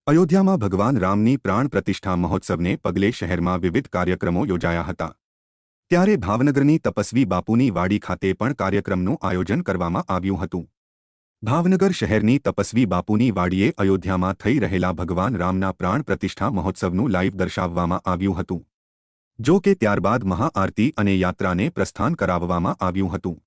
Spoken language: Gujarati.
અયોધ્યામાં ભગવાન રામની પ્રાણ પ્રતિષ્ઠા મહોત્સવને પગલે શહેરમાં વિવિધ કાર્યક્રમો યોજાયા હતા। ત્યારે ભાવનગરની તપસ્વી બાપુની વાડી ખાતે પણ કાર્યક્રમનું આયોજન કરવામાં આવ્યું હતું। ભાવનગર શહેરની તપસ્વી બાપુની વાડીએ અયોધ્યામાં થઈ રહેલા ભગવાન રામના પ્રાણ પ્રતિષ્ઠા મહોત્સવનું લાઈવ દર્શાવવામાં આવ્યું હતું। જો કે ત્યારબાદ મહાઆરતી અને યાત્રાને પ્રસ્થાન કરાવવામાં આવ્યું હતું।